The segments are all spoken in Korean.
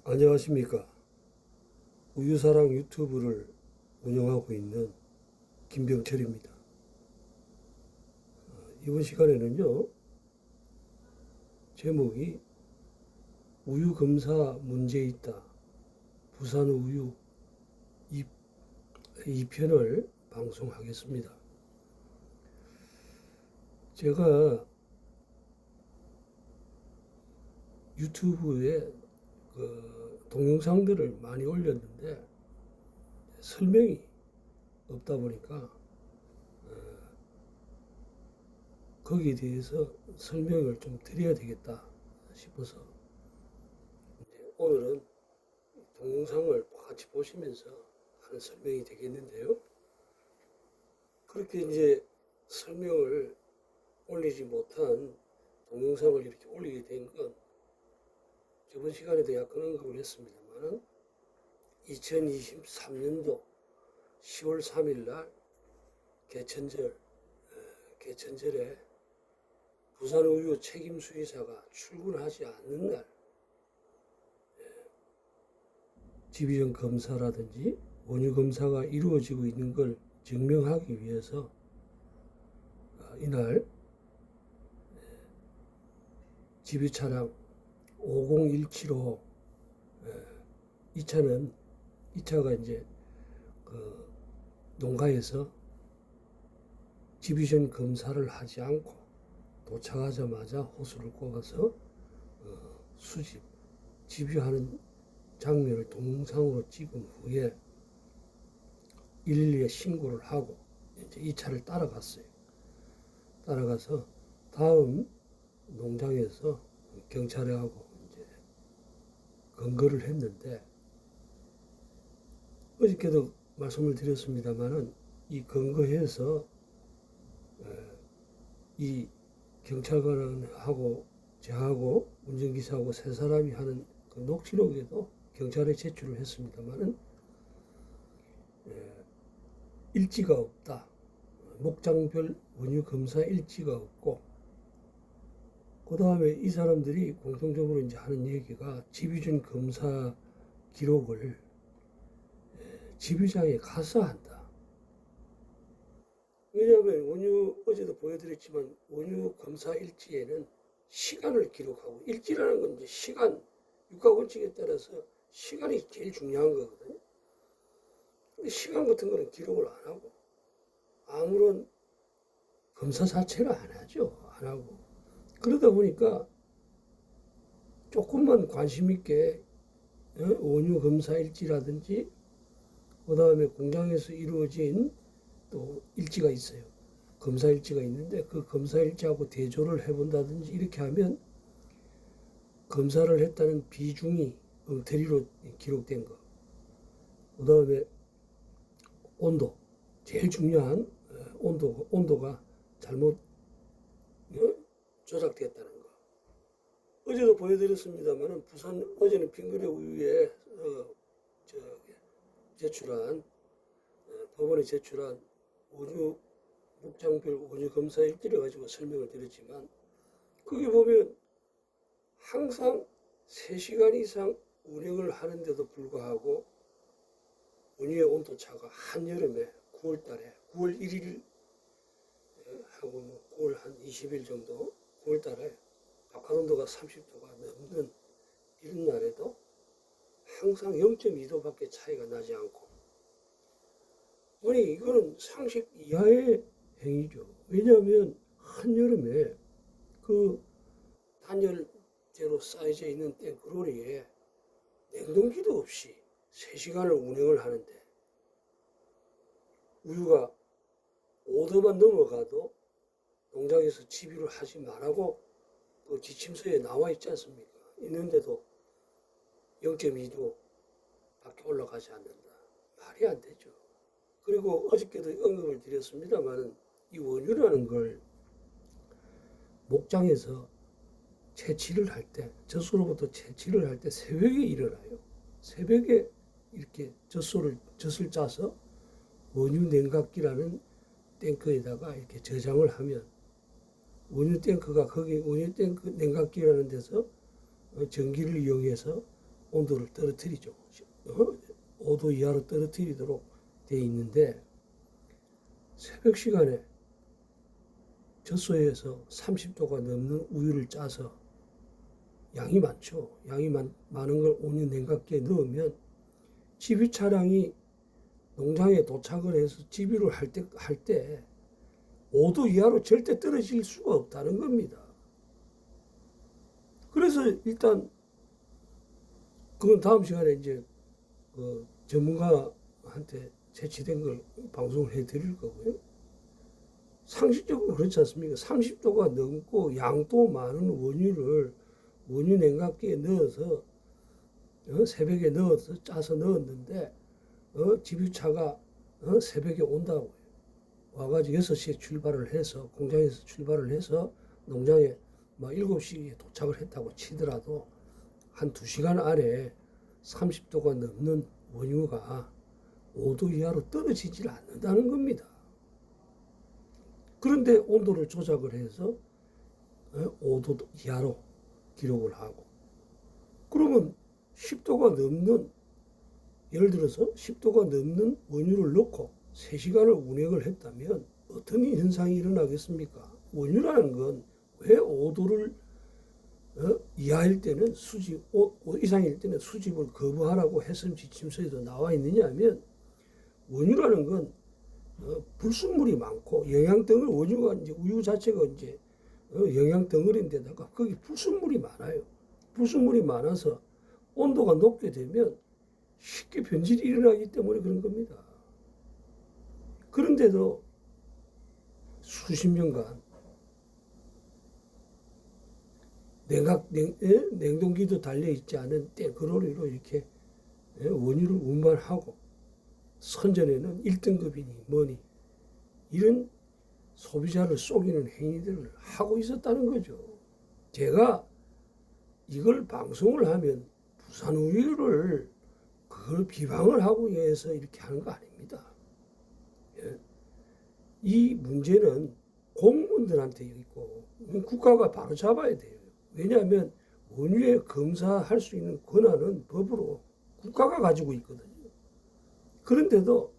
안녕하십니까. 우유사랑 유튜브를 운영하고 있는 김병철입니다. 이번 시간에는요, 제목이 우유 검사 문제 있다. 부산 우유 2편을 방송하겠습니다. 제가 유튜브에 동영상들을 많이 올렸는데 설명이 없다 보니까 거기에 대해서 설명을 좀 드려야 되겠다 싶어서 오늘은 동영상을 같이 보시면서 하는 설명이 되겠는데요. 그렇게 이제 설명을 올리지 못한 동영상을 이렇게 올리게 된 건 저번 시간에도 약간 언급을 했습니다만 2023년도 10월 3일 날 개천절에 부산우유 책임 수의사가 출근하지 않는 날 지비전 검사라든지 원유 검사가 이루어지고 있는 걸 증명하기 위해서 이날 지비 차량 50175 이 차가 이제 농가에서 지비전 검사를 하지 않고 도착하자마자 호수를 꼽아서 집유하는 장면을 동영상으로 찍은 후에 112에 신고를 하고 이제 이 차를 따라갔어요. 따라가서 다음 농장에서 경찰하고 이제 검거를 했는데 어저께도 말씀을 드렸습니다만은 이 검거해서 이 경찰관하고 저하고 운전기사하고 세 사람이 하는 그 녹취록에도 경찰에 제출을 했습니다만은 일지가 없다. 목장별 원유 검사 일지가 없고 그 다음에 이 사람들이 공통적으로 이제 하는 얘기가 지비준 검사 기록을 지비장에 가서 한다. 왜냐하면 어제도 보여드렸지만 원유 검사 일지에는 시간을 기록하고 일지라는 건 이제 시간, 육가원칙에 따라서 시간이 제일 중요한 거거든요. 근데 시간 같은 거는 기록을 안 하고 아무런 검사 자체를 안 하죠. 안 하고. 그러다 보니까 조금만 관심 있게 원유 검사 일지라든지 그 다음에 공장에서 이루어진 또 일지가 있어요. 검사 일지가 있는데 그 검사 일지하고 대조를 해본다든지 이렇게 하면 검사를 했다는 비중이 엉터리로 기록된 거. 그 다음에 온도, 제일 중요한 온도가 잘못 조작됐다는 거. 어제도 보여드렸습니다만 어제는 빙그레 우유에 법원에 제출한 원유 목장별 원유 검사 일지를 가지고 설명을 드렸지만 거기 보면 항상 3시간 이상 운행을 하는데도 불구하고 원유의 온도차가 한여름에 9월달에 9월 1일 하고 9월 한 20일 정도 9월달에 바깥온도가 30도가 넘는 이런 날에도 항상 0.2도밖에 차이가 나지 않고 아니 이거는 상식 이하의 행위죠. 왜냐하면 한여름에 그 단열재로 쌓여져 있는 탱크로리에 냉동기도 없이 3시간을 운행을 하는데 우유가 5도만 넘어가도 농장에서 집유를 하지 말라고 그 지침서에 나와 있지 않습니까? 있는데도 0.2도 밖에 올라가지 않는다. 말이 안 되죠. 그리고 어저께도 언급을 드렸습니다만 이 원유라는 걸 목장에서 채취를 할 때, 젖소로부터 채취를 할 때 새벽에 일어나요. 새벽에 이렇게 젖을 짜서 원유 냉각기라는 탱크에다가 이렇게 저장을 하면 원유 탱크 냉각기라는 데서 전기를 이용해서 온도를 떨어뜨리죠. 5도 이하로 떨어뜨리도록 돼 있는데 새벽 시간에 젖소에서 30도가 넘는 우유를 짜서 양이 많죠. 양이 많은 걸 온유 냉각기에 넣으면 집유 차량이 농장에 도착을 해서 집유를 할 때 5도 이하로 절대 떨어질 수가 없다는 겁니다. 그래서 일단 그건 다음 시간에 이제 그 전문가한테 제치된 걸 방송을 해드릴 거고요. 상식적으로 그렇지 않습니까? 30도가 넘고 양도 많은 원유를 원유 냉각기에 넣어서 새벽에 넣어서 짜서 넣었는데 집유차가 새벽에 온다고요. 와가지고 6시에 출발을 해서 공장에서 출발을 해서 농장에 막 7시에 도착을 했다고 치더라도 한 2시간 안에 30도가 넘는 원유가 5도 이하로 떨어지질 않는다는 겁니다. 그런데 온도를 조작을 해서 5도 이하로 기록을 하고, 그러면 10도가 넘는, 예를 들어서 10도가 넘는 원유를 넣고 3시간을 운행을 했다면 어떤 현상이 일어나겠습니까? 원유라는 건 왜 5도를 이하일 때는 수집, 5 이상일 때는 수집을 거부하라고 해설 지침서에도 나와 있느냐 하면, 원유라는 건 불순물이 많고 영양덩어리, 원유가 이제 우유 자체가 이제 영양덩어리인데다가 거기 불순물이 많아요. 불순물이 많아서 온도가 높게 되면 쉽게 변질이 일어나기 때문에 그런 겁니다. 그런데도 수십 년간 냉동기도 달려있지 않은 땡그로리로 이렇게 원유를 운반하고, 선전에는 1등급이니 뭐니 이런 소비자를 속이는 행위들을 하고 있었다는 거죠. 제가 이걸 방송을 하면 부산우유를 그걸 비방을 하고 해서 이렇게 하는 거 아닙니다. 이 문제는 공무원들한테 있고 국가가 바로 잡아야 돼요. 왜냐하면 원유에 검사할 수 있는 권한은 법으로 국가가 가지고 있거든요. 그런데도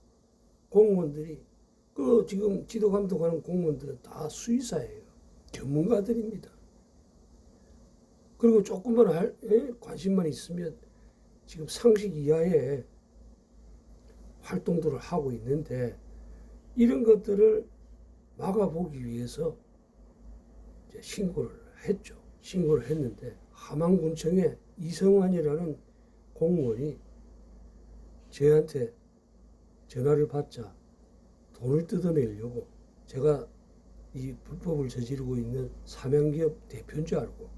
공무원들이, 그 지금 지도 감독하는 공무원들은 다 수의사예요. 전문가들입니다. 그리고 조금만 관심만 있으면 지금 상식 이하의 활동들을 하고 있는데, 이런 것들을 막아보기 위해서 이제 신고를 했죠. 신고를 했는데 함안군청에 이성환이라는 공무원이 저한테 전화를 받자 돈을 뜯어내려고, 제가 이 불법을 저지르고 있는 삼양기업 대표인 줄 알고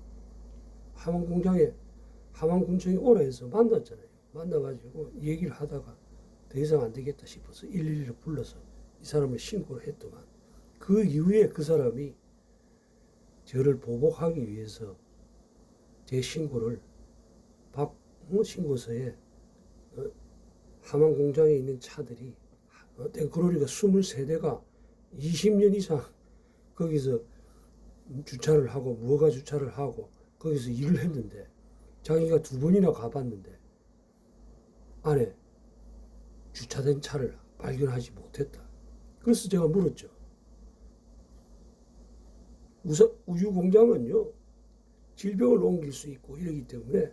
함안군청에 오라 해서 만났잖아요. 만나가지고 얘기를 하다가 더 이상 안 되겠다 싶어서 112를 불러서 이 사람을 신고를 했더만, 그 이후에 그 사람이 저를 보복하기 위해서 제 신고를 신고서에 함안공장에 있는 차들이 땡크로리가 23대가 20년 이상 거기서 주차를 하고 무허가 주차를 하고 거기서 일을 했는데, 자기가 2번이나 가봤는데 안에 주차된 차를 발견하지 못했다. 그래서 제가 물었죠. 우유 공장은요, 질병을 옮길 수 있고 이러기 때문에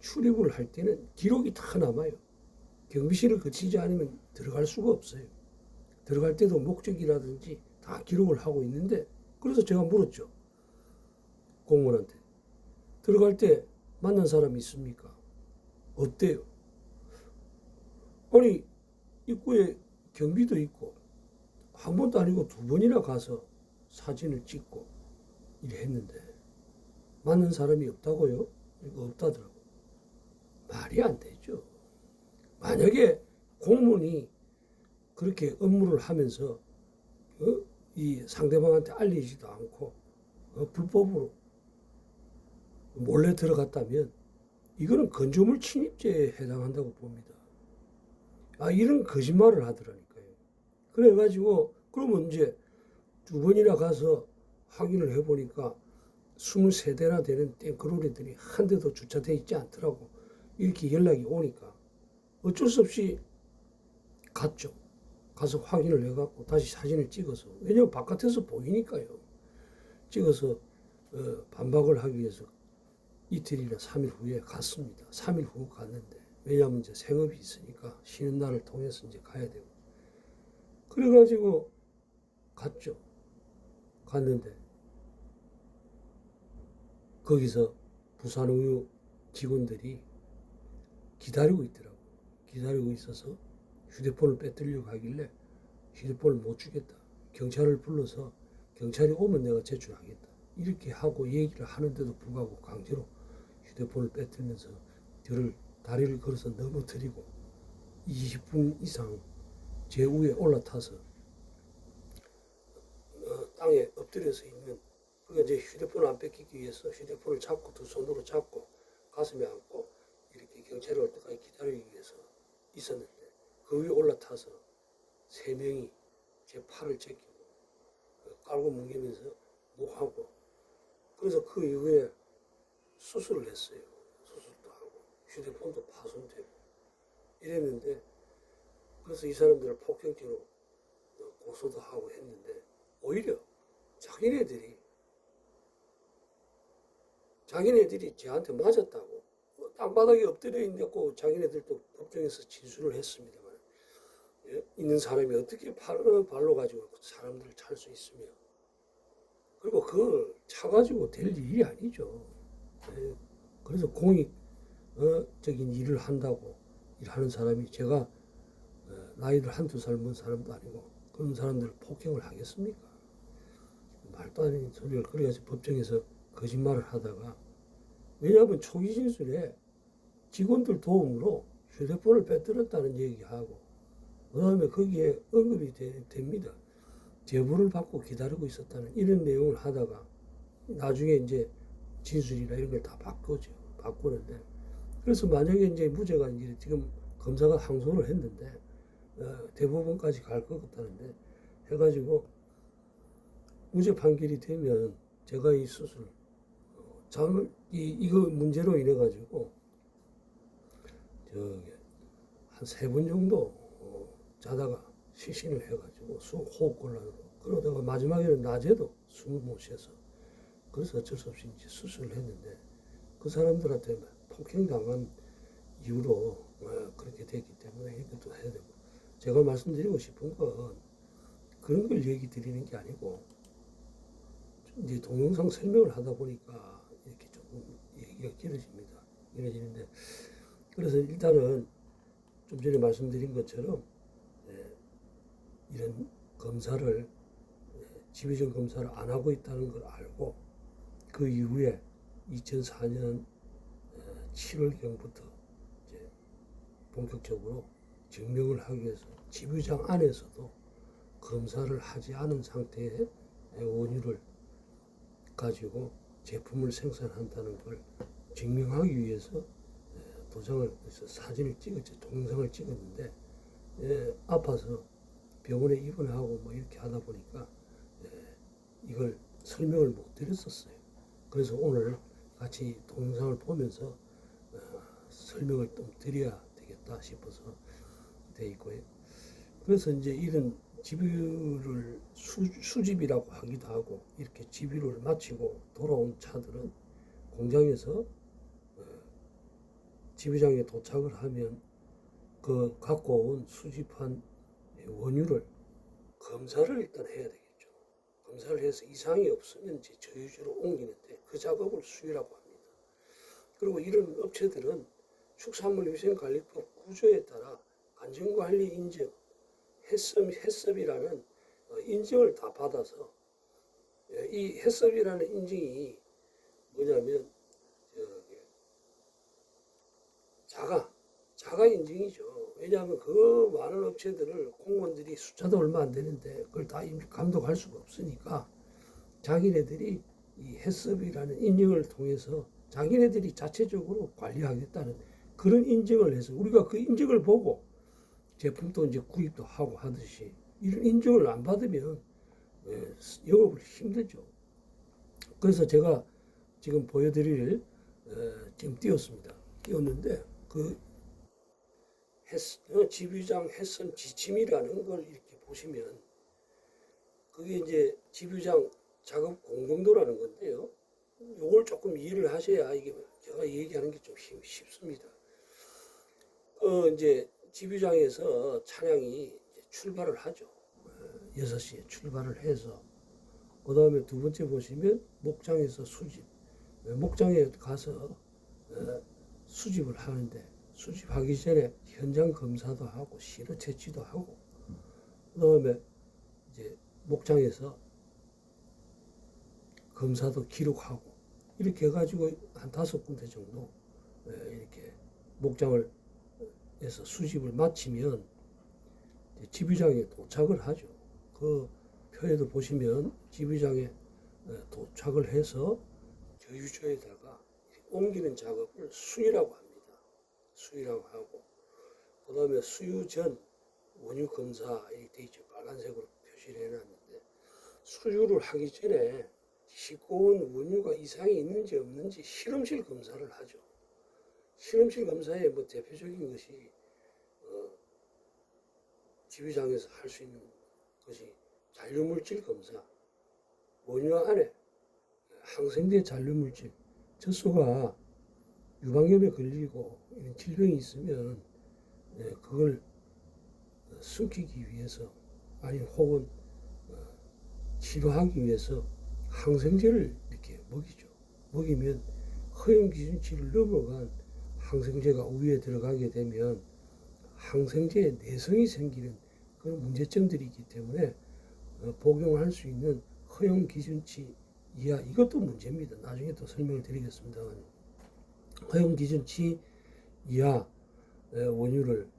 출입을 할 때는 기록이 다 남아요. 경비실을 거치지 않으면 들어갈 수가 없어요. 들어갈 때도 목적이라든지 다 기록을 하고 있는데, 그래서 제가 물었죠. 공무원한테. 들어갈 때 만난 사람이 있습니까? 없대요. 아니, 입구에 경비도 있고 한 번도 아니고 2번이나 가서 사진을 찍고 이래 했는데 맞는 사람이 없다고요? 이거 없다더라고. 말이 안 되죠. 만약에 공무원이 그렇게 업무를 하면서 이 상대방한테 알리지도 않고 불법으로 몰래 들어갔다면 이거는 건조물 침입죄에 해당한다고 봅니다. 이런 거짓말을 하더라니까요. 그래가지고 그러면 이제 2번이나 가서 확인을 해보니까 23대나 되는 땡크로리들이 한 대도 주차되어 있지 않더라고. 이렇게 연락이 오니까 어쩔 수 없이 갔죠. 가서 확인을 해갖고 다시 사진을 찍어서, 왜냐면 바깥에서 보이니까요. 찍어서 반박을 하기 위해서 이틀이나 3일 후에 갔습니다. 3일 후 갔는데, 왜냐하면 이제 생업이 있으니까 쉬는 날을 통해서 이제 가야 되고. 그래가지고 갔죠. 갔는데 거기서 부산우유 직원들이 기다리고 있더라고. 기다리고 있어서 휴대폰을 빼뜨리려고 하길래 휴대폰을 못 주겠다. 경찰을 불러서 경찰이 오면 내가 제출하겠다. 이렇게 하고 얘기를 하는데도 불구하고 강제로 휴대폰을 빼뜨리면서 저를 다리를 걸어서 넘어뜨리고 20분 이상 제 위에 올라타서 땅에 엎드려서 있는, 그러니까 이제 휴대폰을 안 뺏기기 위해서 휴대폰을 잡고 두 손으로 잡고 가슴에 안고 이렇게 경찰이 올 때까지 기다리기 위해서 있었는데, 그 위에 올라타서 세 명이 제 팔을 제끼고 깔고 뭉개면서 목하고, 그래서 그 이후에 수술을 했어요. 수술도 하고 휴대폰도 파손되고 이랬는데, 그래서 이 사람들을 폭행죄로 고소도 하고 했는데, 오히려 자기네들이 저한테 맞았다고 땅바닥에 엎드려 있고 자기네들도 법정에서 진술을 했습니다만, 있는 사람이 어떻게 발로 가지고 사람들을 찰 수 있으며, 그리고 그걸 차가지고 될 일이 아니죠. 그래서 공익적인 일을 한다고 일하는 사람이, 제가 나이들 한두 살 먼 사람도 아니고 그런 사람들을 폭행을 하겠습니까? 말도 안 되는 소리를. 그래서 법정에서 거짓말을 하다가, 왜냐하면 초기 진술에 직원들 도움으로 휴대폰을 빼뜨렸다는 얘기하고, 그 다음에 거기에 언급이 됩니다. 제보를 받고 기다리고 있었다는 이런 내용을 하다가 나중에 이제 진술이나 이런 걸 다 바꾸는데, 그래서 만약에 이제 무죄가 이제 지금 검사가 항소를 했는데 대법원까지 갈 것 같다는데 해가지고 무죄 판결이 되면 제가 이 수술 잠을 이거 문제로 인해 가지고 한 3번 정도 자다가 실신을 해가지고 호흡곤란으로, 그러다가 마지막에는 낮에도 숨을 못 쉬어서, 그래서 어쩔 수 없이 이제 수술을 했는데, 그 사람들한테 폭행당한 이후로 그렇게 됐기 때문에 이것도 해야 되고, 제가 말씀드리고 싶은 건 그런 걸 얘기 드리는 게 아니고, 이제 동영상 설명을 하다 보니까 이렇게 조금 얘기가 길어지는데, 그래서 일단은 좀 전에 말씀드린 것처럼 이런 검사를, 지배적 검사를 안 하고 있다는 걸 알고, 그 이후에 2004년 7월경부터 이제 본격적으로 증명을 하기 위해서 지부장 안에서도 검사를 하지 않은 상태의 원유를 가지고 제품을 생산한다는 걸 증명하기 위해서 도장을, 사진을 찍었죠. 동영상을 찍었는데, 아파서 병원에 입원하고 뭐 이렇게 하다 보니까 이걸 설명을 못 드렸었어요. 그래서 오늘 같이 동영상을 보면서 설명을 좀 드려야 되겠다 싶어서 돼 있고요. 그래서 이제 이런 집유를 수집이라고 하기도 하고, 이렇게 집유를 마치고 돌아온 차들은 공장에서 집유장에 도착을 하면 그 갖고 온 수집한 원유를 검사를 일단 해야 되겠죠. 검사를 해서 이상이 없으면 이제 저유지로 옮기는데, 그 작업을 수유라고 합니다. 그리고 이런 업체들은 축산물위생관리법 구조에 따라 안전관리 인증, 해썹이라는 인증을 다 받아서, 이 해썹이라는 인증이 뭐냐면 자가 인증이죠. 왜냐하면 그 많은 업체들을 공무원들이 숫자도 얼마 안 되는데 그걸 다 감독할 수가 없으니까, 자기네들이 이 해썹이라는 인증을 통해서 자기네들이 자체적으로 관리하겠다는 그런 인증을 해서, 우리가 그 인증을 보고 제품도 이제 구입도 하고 하듯이, 이런 인증을 안 받으면 영업을 힘들죠. 그래서 제가 지금 보여드릴 지금 띄웠는데, 그 집유장 해선 지침이라는 걸 이렇게 보시면 그게 이제 집유장 작업 공정도라는 건데요. 요걸 조금 이해를 하셔야 이게 제가 얘기하는 게 좀 쉽습니다. 이제 집유장에서 차량이 이제 출발을 하죠. 6시에 출발을 해서 그 다음에 두 번째 보시면 목장에서 수집. 목장에 가서 수집을 하는데 수집하기 전에 현장 검사도 하고 시로 채취도 하고 그 다음에 이제 목장에서 검사도 기록하고 이렇게 해가지고 한 5군데 정도 이렇게 목장을 해서 수집을 마치면 집유장에 도착을 하죠. 그 표에도 보시면 집유장에 도착을 해서 저유조에다가 옮기는 작업을 수유라고 합니다. 수유라고 하고 그 다음에 수유 전 원유 검사 이렇게 돼 있죠. 빨간색으로 표시를 해놨는데 수유를 하기 전에 싣고 온 원유가 이상이 있는지 없는지 실험실 검사를 하죠. 실험실 검사의 뭐 대표적인 것이 집유장에서 할 수 있는 것이 잔류물질 검사, 원유 안에 항생제 잔류물질, 젖소가 유방염에 걸리고 이런 질병이 있으면 그걸 숨기기 위해서 아니면 혹은 치료하기 위해서 항생제를 이렇게 먹이죠. 먹이면 허용 기준치를 넘어간 항생제가 우유에 들어가게 되면 항생제에 내성이 생기는 그런 문제점들이 있기 때문에 복용할 수 있는 허용 기준치 이하 이것도 문제입니다. 나중에 또 설명을 드리겠습니다만 허용 기준치 이하 원유를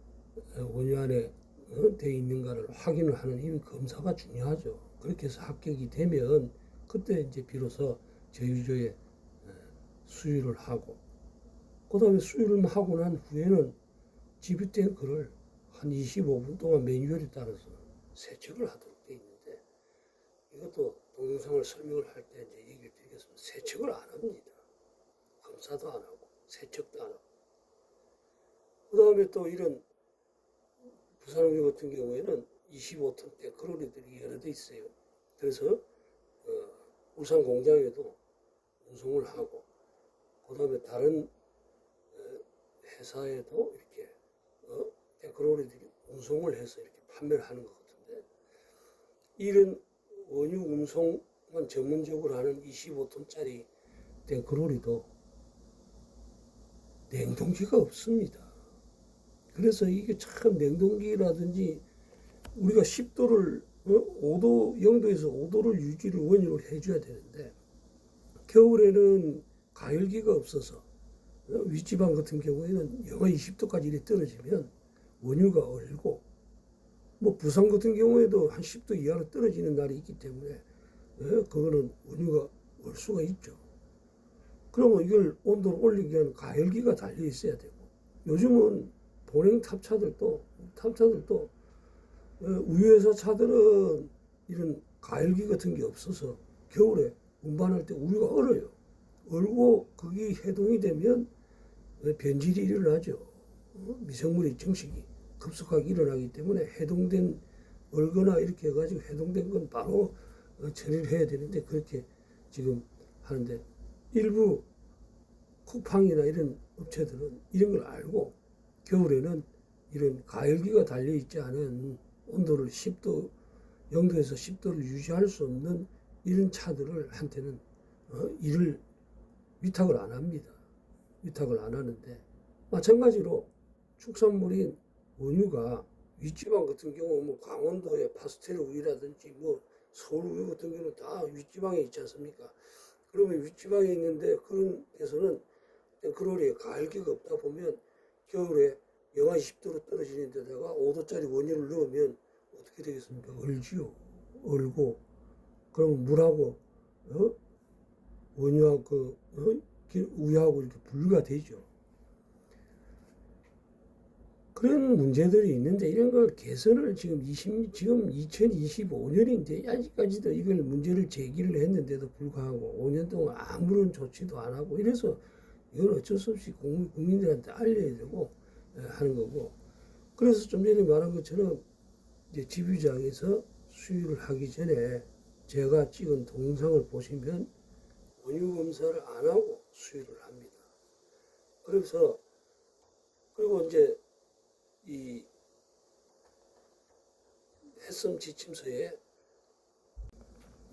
원유 안에 되어 있는가를 확인을 하는 이런 검사가 중요하죠. 그렇게 해서 합격이 되면 그때 이제 비로소 저유조에 수유를 하고 그 다음에 수유를 하고 난 후에는 집유 탱크를 한 25분 동안 매뉴얼에 따라서 세척을 하도록 되어 있는데 이것도 동영상을 설명을 할 때 이제 얘기를 드리겠습니다. 세척을 안 합니다. 검사도 안 하고 세척도 안 하고 그 다음에 또 이런 부산우유 같은 경우에는 25톤 탱크로리들이 여러 대 있어요. 그래서 울산 공장에도 운송을 하고 그 다음에 다른 회사에도 이렇게 탱크로리들이 운송을 해서 이렇게 판매를 하는 것 같은데 이런 원유 운송만 전문적으로 하는 25톤짜리 탱크로리도 냉동기가 없습니다. 그래서 이게 참 냉동기라든지 우리가 10도를 5도 0도에서 5도를 유지를 원유를 해줘야 되는데 겨울에는 가열기가 없어서 윗지방 같은 경우에는 영하 20도까지 이렇게 떨어지면 원유가 얼고 뭐 부산 같은 경우에도 한 10도 이하로 떨어지는 날이 있기 때문에 그거는 원유가 얼 수가 있죠. 그러면 이걸 온도를 올리기 위한 가열기가 달려 있어야 되고 요즘은 본행 탑차들도 우유회사 차들은 이런 가열기 같은 게 없어서 겨울에 운반할 때 우유가 얼어요. 얼고 그게 해동이 되면 변질이 일어나죠. 미생물의 증식이 급속하게 일어나기 때문에 해동된 얼거나 이렇게 해가지고 해동된 건 바로 처리를 해야 되는데 그렇게 지금 하는데 일부 쿠팡이나 이런 업체들은 이런 걸 알고 겨울에는 이런 가열기가 달려있지 않은 온도를 10도, 0도에서 10도를 유지할 수 없는 이런 차들을 한테는 이를 위탁을 안 합니다. 위탁을 안 하는데 마찬가지로 축산물인 원유가 윗지방 같은 경우 뭐 강원도의 파스텔 우유라든지 뭐 서울 우유 같은 경우는 다 윗지방에 있지 않습니까? 그러면 윗지방에 있는데 그런 데서는 탱크로리에 가열기가 없다 보면 겨울에 영하 20도로 떨어지는 데다가 5도짜리 원유를 넣으면 어떻게 되겠습니까? 얼지요. 얼고 그러면 물하고 원유하고 우유하고 이렇게 분리가 되죠. 그런 문제들이 있는데 이런 걸 개선을 지금 2025년인데 아직까지도 이걸 문제를 제기를 했는데도 불구하고 5년 동안 아무런 조치도 안 하고 이래서 이건 어쩔 수 없이 국민들한테 알려야 되고 하는 거고. 그래서 좀 전에 말한 것처럼 이제 집유장에서 수유를 하기 전에 제가 찍은 동영상을 보시면 원유 검사를 안 하고 수유를 합니다. 그래서 그리고 이제 이 햇섬 지침서에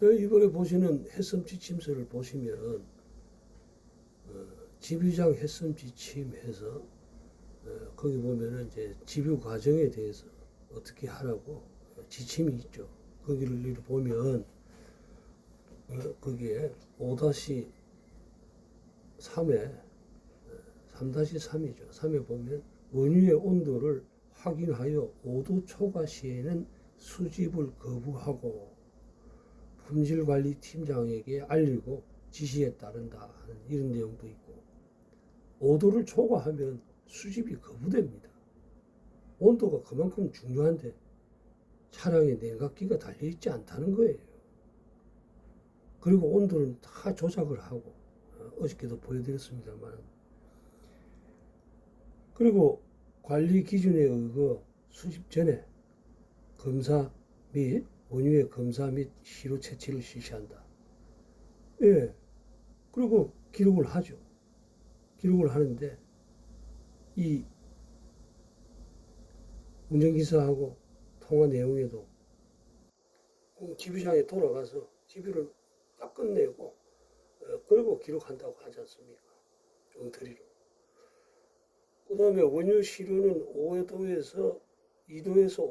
이번에 보시는 햇섬 지침서를 보시면 집유장 햇섬 지침해서 거기 보면은 이제 집유 과정에 대해서 어떻게 하라고 지침이 있죠. 거기를 보면 거기에 5-3에 3-3이죠. 3에 보면 원유의 온도를 확인하여 5도 초과 시에는 수집을 거부하고 품질관리팀장에게 알리고 지시에 따른다 하는 이런 내용도 있고, 5도를 초과하면 수집이 거부됩니다. 온도가 그만큼 중요한데 차량에 냉각기가 달려있지 않다는 거예요. 그리고 온도는 다 조작을 하고 어저께도 보여드렸습니다만, 그리고 관리 기준에 의거 수집 전에 검사 및 원유의 검사 및 시료 채취를 실시한다. 예. 그리고 기록을 하죠. 기록을 하는데 이 운전기사하고 통화 내용에도 집유장에 돌아가서 집유를 딱 끝내고 그리고 기록한다고 하지 않습니까? 엉터리로. 그 다음에 원유 시료는 5도에서 2도에서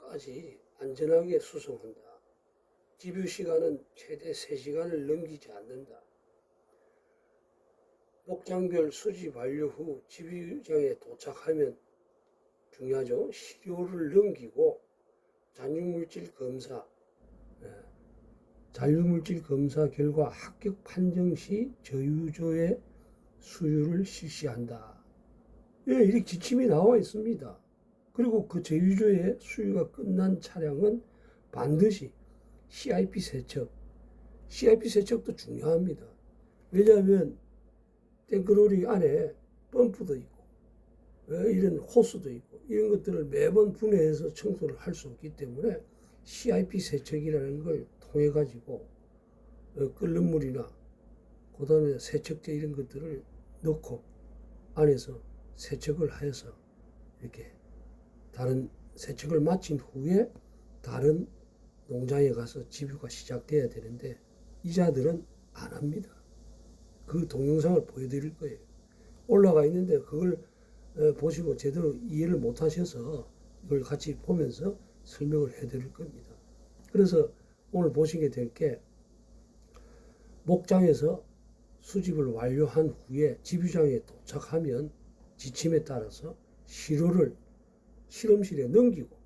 5도에서까지 안전하게 수송한다. 집유 시간은 최대 3시간을 넘기지 않는다. 목장별 수집 완료 후 집유장에 도착하면 중요하죠. 시료를 넘기고 잔유물질 검사 결과 합격 판정 시 저유조의 수유를 실시한다. 예, 이렇게 지침이 나와 있습니다. 그리고 그 저유조의 수유가 끝난 차량은 반드시 CIP 세척도 중요합니다. 왜냐하면 탱크로리 안에 펌프도 있고 이런 호스도 있고 이런 것들을 매번 분해해서 청소를 할 수 없기 때문에 CIP 세척이라는 걸 통해 가지고 끓는 물이나 그 다음에 세척제 이런 것들을 넣고 안에서 세척을 하여서 이렇게 다른 세척을 마친 후에 다른 농장에 가서 집유가 시작돼야 되는데 이자들은 안 합니다. 그 동영상을 보여드릴 거예요. 올라가 있는데 그걸 보시고 제대로 이해를 못 하셔서 이걸 같이 보면서 설명을 해드릴 겁니다. 그래서 오늘 보시게 될 게 목장에서 수집을 완료한 후에 집유장에 도착하면 지침에 따라서 시료를 실험실에 넘기고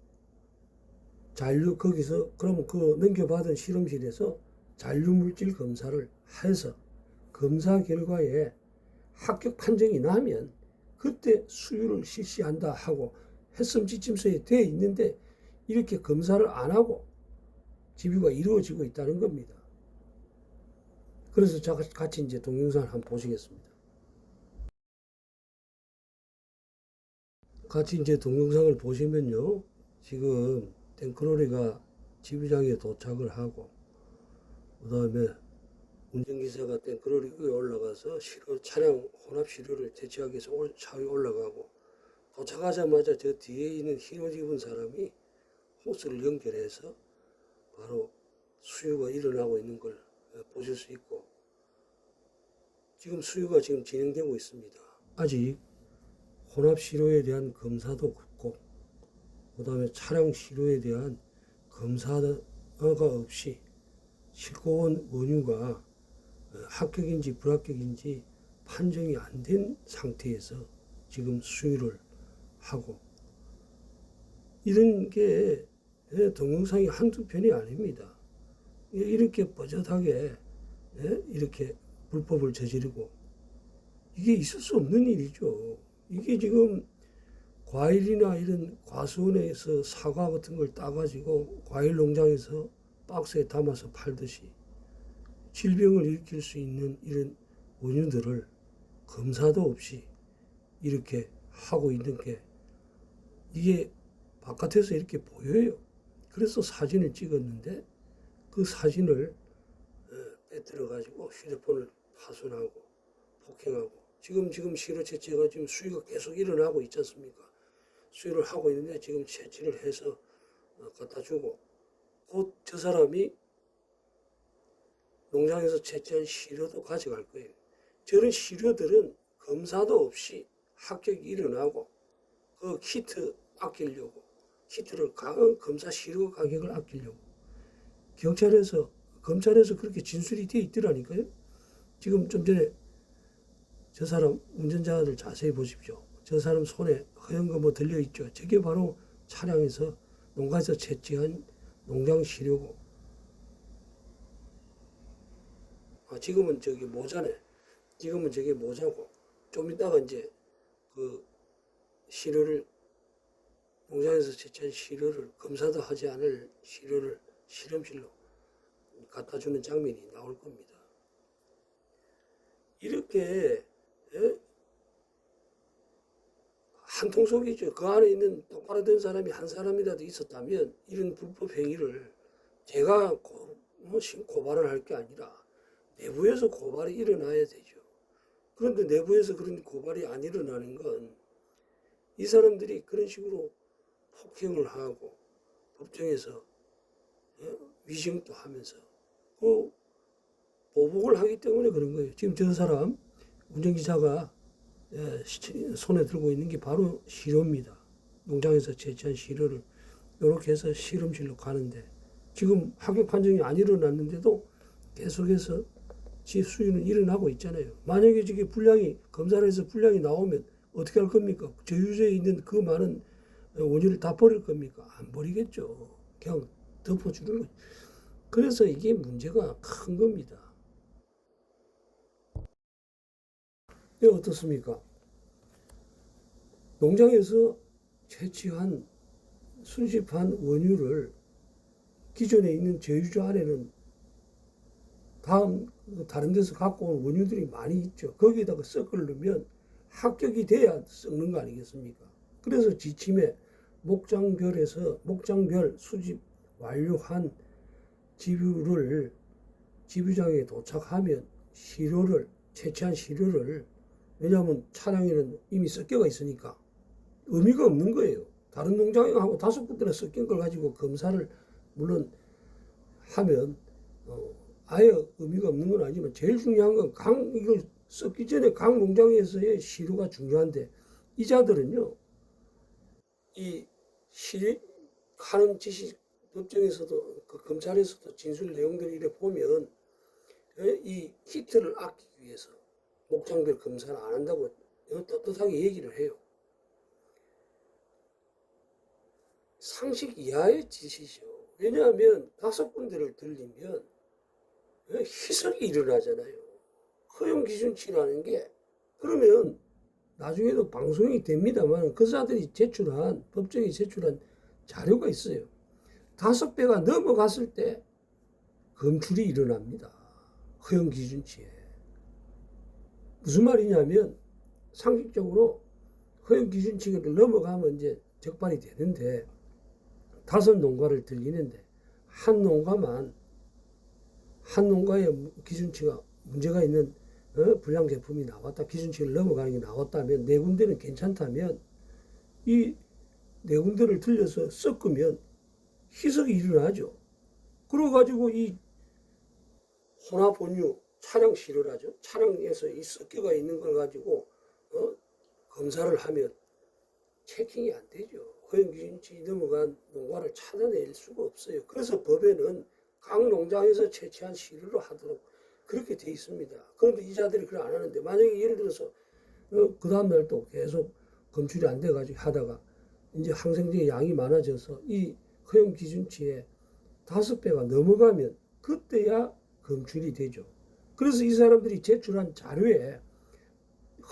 거기서 그러면 그 넘겨받은 실험실에서 잔류물질 검사를 해서 검사 결과에 합격 판정이 나면 그때 수유를 실시한다 하고 햇섬 지침서에 되어 있는데 이렇게 검사를 안 하고 집유가 이루어지고 있다는 겁니다. 그래서 같이 이제 동영상을 한번 보시겠습니다. 같이 이제 동영상을 보시면요, 지금 탱크로리가 집유장에 도착을 하고 그 다음에 운전기사가 탱크로리 위에 올라가서 차량 혼합 시료를 대체하기 위해서 차 위에 올라가고 도착하자마자 저 뒤에 있는 흰 옷 입은 사람이 호스를 연결해서 바로 수유가 일어나고 있는 걸 보실 수 있고, 지금 수유가 지금 진행되고 있습니다. 아직 혼합 시료에 대한 검사도 없고 그 다음에 차량 시료에 대한 검사가 없이 싣고 온 원유가 합격인지 불합격인지 판정이 안 된 상태에서 지금 수유를 하고, 이런 게 동영상이 한두 편이 아닙니다. 이렇게 뻗젓하게 이렇게 불법을 저지르고 이게 있을 수 없는 일이죠. 이게 지금 과일이나 이런 과수원에서 사과 같은 걸 따가지고 과일 농장에서 박스에 담아서 팔듯이 질병을 일으킬 수 있는 이런 원유들을 검사도 없이 이렇게 하고 있는 게 이게 바깥에서 이렇게 보여요. 그래서 사진을 찍었는데 그 사진을 빼뜨려 가지고 휴대폰을 파손하고 폭행하고 지금 시로 채취가 지금 수위가 계속 일어나고 있지 않습니까? 수위를 하고 있는데 지금 채취를 해서 갖다 주고 곧 저 사람이 농장에서 채취한 시료도 가져갈 거예요. 저런 시료들은 검사도 없이 합격이 일어나고 그 키트 아끼려고 키트를 검사 시료 가격을 아끼려고 검찰에서 그렇게 진술이 돼 있더라니까요. 지금 좀 전에 저 사람 운전자들 자세히 보십시오. 저 사람 손에 허연 거 뭐 들려 있죠. 저게 바로 차량에서 농가에서 채취한 농장 시료고. 지금은 저기 모자네. 지금은 저게 모자고. 좀 이따가 이제 그 시료를 농장에서 채취한 시료를 검사도 하지 않을 시료를 실험실로 갖다 주는 장면이 나올 겁니다. 이렇게 한 통속이죠. 그 안에 있는 똑바로 된 사람이 한 사람이라도 있었다면 이런 불법 행위를 제가 고발을 할 게 아니라 내부에서 고발이 일어나야 되죠. 그런데 내부에서 그런 고발이 안 일어나는 건 이 사람들이 그런 식으로 폭행을 하고 법정에서 위증도 하면서 그 보복을 하기 때문에 그런 거예요. 지금 저 사람 운전기사가 손에 들고 있는 게 바로 시료입니다. 농장에서 채취한 시료를 이렇게 해서 실험실로 가는데 지금 합격 판정이 안 일어났는데도 계속해서 지 수위는 일어나고 있잖아요. 만약에 저게 검사를 해서 불량이 나오면 어떻게 할 겁니까? 저유소에 있는 그 많은 원유를 다 버릴 겁니까? 안 버리겠죠. 그냥 덮어주는 거죠. 그래서 이게 문제가 큰 겁니다. 네, 어떻습니까? 농장에서 채취한 수집한 원유를 기존에 있는 제휴주 안에는 다른 데서 갖고 온 원유들이 많이 있죠. 거기에다가 섞으려면 합격이 돼야 섞는 거 아니겠습니까? 그래서 지침에 목장별 수집 완료한 지부장에 도착하면 채취한 시료를 왜냐하면 차량에는 이미 섞여가 있으니까 의미가 없는 거예요. 다른 농장하고 5군데나 섞인 걸 가지고 검사를 물론 하면 아예 의미가 없는 건 아니지만 제일 중요한 건 이걸 섞기 전에 각 농장에서의 시료가 중요한데 이자들은요 이 하는 지식 법정에서도 그 검찰에서도 진술 내용들을 이렇게 보면 이 키트를 아끼기 위해서 목장별 검사를 안 한다고 떳떳하게 얘기를 해요. 상식 이하의 짓이죠. 왜냐하면 5군데를 들리면 희석이 일어나잖아요. 허용 기준치라는 게 그러면 나중에도 방송이 됩니다만 그 사람들이 법정에 제출한 자료가 있어요. 5배가 넘어갔을 때 검출이 일어납니다. 허용 기준치에. 무슨 말이냐면 상식적으로 허용 기준치를 넘어가면 이제 적발이 되는데 5농가를 들리는데 한 농가의 기준치가 문제가 있는 불량 제품이 나왔다. 기준치를 넘어가는 게 나왔다면 4군데는 괜찮다면 이 4군데를 들려서 섞으면 희석이 일어나죠. 그래가지고 이 혼합 원유 차량 시료라죠. 차량에서 이 섞여가 있는 걸 가지고 검사를 하면 체킹이 안 되죠. 허용 기준치 넘어간 농가를 찾아낼 수가 없어요. 그래서 법에는 각 농장에서 채취한 시료로 하도록 그렇게 돼 있습니다. 그런데 이자들이 그걸 안 하는데 만약에 예를 들어서 그 다음날 또 계속 검출이 안 돼가지고 하다가 이제 항생제의 양이 많아져서 이 허용 기준치에 5배가 넘어가면 그때야 검출이 되죠. 그래서 이 사람들이 제출한 자료에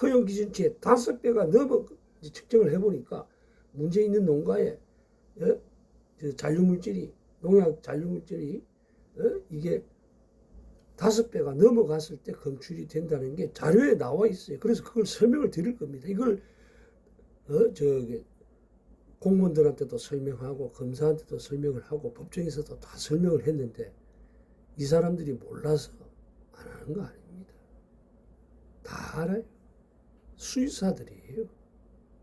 허용 기준치에 5배가 넘어 측정을 해보니까 문제 있는 농가에 농약 잔류물질이 이게 5배가 넘어갔을 때 검출이 된다는 게 자료에 나와 있어요. 그래서 그걸 설명을 드릴 겁니다. 이걸 공무원들한테도 설명하고 검사한테도 설명을 하고 법정에서도 다 설명을 했는데 이 사람들이 몰라서 안 하는 거 아닙니다. 다 알아요. 수의사들이에요.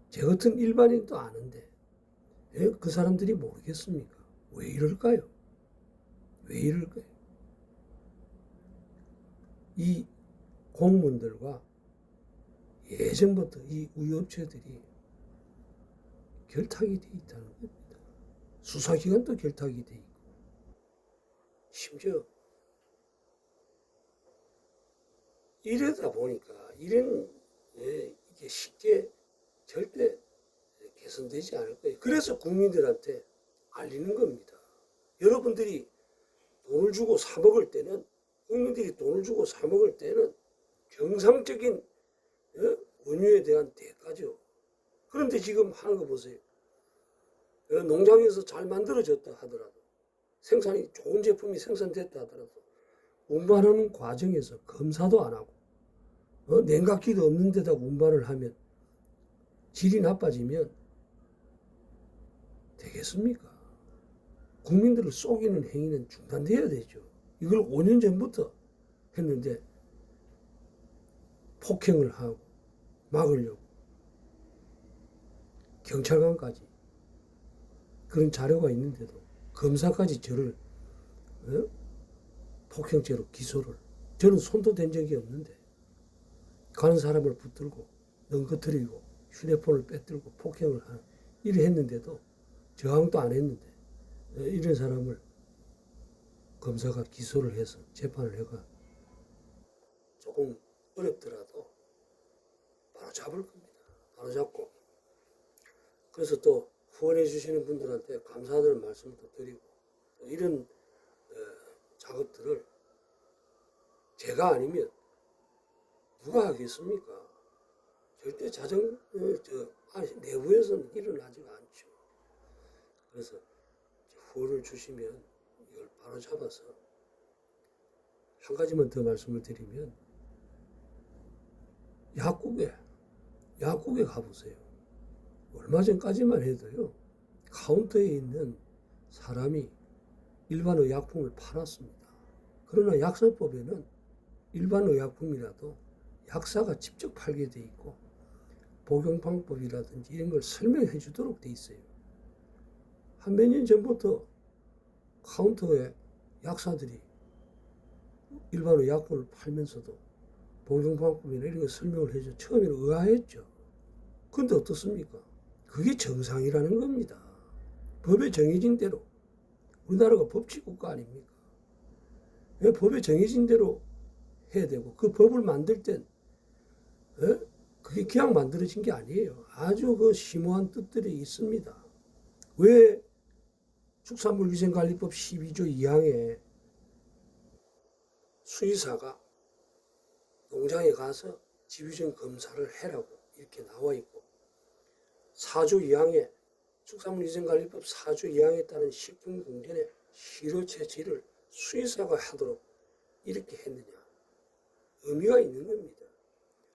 제 같은 일반인도 아는데 왜 그 사람들이 모르겠습니까? 왜 이럴까요? 왜 이럴까요? 이 공무원들과 예전부터 이 우유업체들이 결탁이 돼 있다는 겁니다. 수사기관도 결탁이 돼 있고 심지어 이러다 보니까 이게 쉽게 절대 개선되지 않을 거예요. 그래서 국민들한테 알리는 겁니다. 여러분들이 돈을 주고 사 먹을 때는 국민들이 돈을 주고 사 먹을 때는 정상적인 원유에 대한 대가죠. 그런데 지금 하는 거 보세요. 농장에서 잘 만들어졌다 하더라도 생산이 좋은 제품이 생산됐다 하더라도 운반하는 과정에서 검사도 안 하고 냉각기도 없는 데다 운반을 하면 질이 나빠지면 되겠습니까? 국민들을 속이는 행위는 중단돼야 되죠. 이걸 5년 전부터 했는데 폭행을 하고 막으려고 경찰관까지 그런 자료가 있는데도 검사까지 저를 폭행죄로 기소를, 저는 손도 댄 적이 없는데 가는 사람을 붙들고 넘거뜨리고 휴대폰을 빼들고 폭행을 하는 일을 했는데도 저항도 안 했는데 이런 사람을 검사가 기소를 해서 재판을 해가 조금 어렵더라도 바로 잡을 겁니다. 바로 잡고 그래서 또 후원해 주시는 분들한테 감사하다는 말씀을 또 드리고 또 이런 작업들을 제가 아니면 누가 하겠습니까? 절대 내부에서는 일어나지가 않죠. 그래서 후원을 주시면 이걸 바로 잡아서 한 가지만 더 말씀을 드리면 약국에 가보세요. 얼마 전까지만 해도요. 카운터에 있는 사람이 일반 의약품을 팔았습니다. 그러나 약사법에는 일반 의약품이라도 약사가 직접 팔게 돼 있고 복용 방법이라든지 이런 걸 설명해 주도록 돼 있어요. 한 몇 년 전부터 카운터에 약사들이 일반 의약품을 팔면서도 복용 방법이나 이런 걸 설명을 해줘. 처음에는 의아했죠. 근데 어떻습니까? 그게 정상이라는 겁니다. 법에 정해진 대로 우리나라가 법치국가 아닙니까? 왜 법에 정해진 대로 해야 되고 그 법을 만들 땐 그게 그냥 만들어진 게 아니에요. 아주 그 심오한 뜻들이 있습니다. 왜 축산물위생관리법 12조 2항에 수의사가 농장에 가서 지휘전 검사를 해라고 이렇게 나와 있고 4조 2항에 축산물위생관리법 4조 2항에 따른 식품공전의 실효 채취를 수의사가 하도록 이렇게 했느냐. 의미가 있는 겁니다.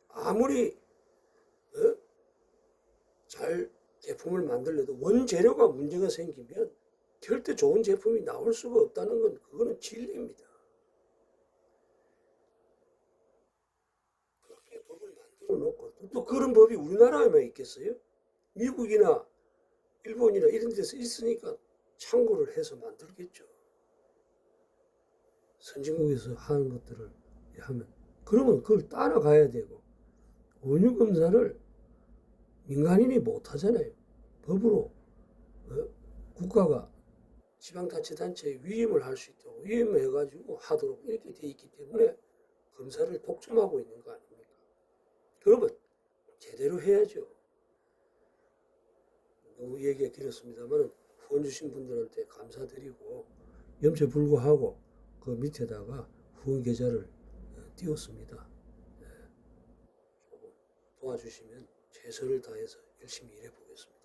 아무리 잘 제품을 만들려도 원재료가 문제가 생기면 절대 좋은 제품이 나올 수가 없다는 건 그거는 진리입니다. 그렇게 법을 만들어 놓고 또 그런 법이 우리나라에만 있겠어요? 미국이나 일본이나 이런 데서 있으니까 참고를 해서 만들겠죠. 선진국에서 하는 것들을 하면 그러면 그걸 따라가야 되고 원유 검사를 민간인이 못 하잖아요. 법으로 국가가 지방자치단체에 위임을 할 수 있도록 위임해가지고 하도록 이렇게 돼 있기 때문에 검사를 독점하고 있는 거 아닙니까? 그러면 제대로 해야죠. 너무 얘기가 길었습니다만 후원 주신 분들한테 감사드리고 염체불구하고 그 밑에다가 후원 계좌를 띄웠습니다. 조금 도와주시면 최선을 다해서 열심히 일해보겠습니다.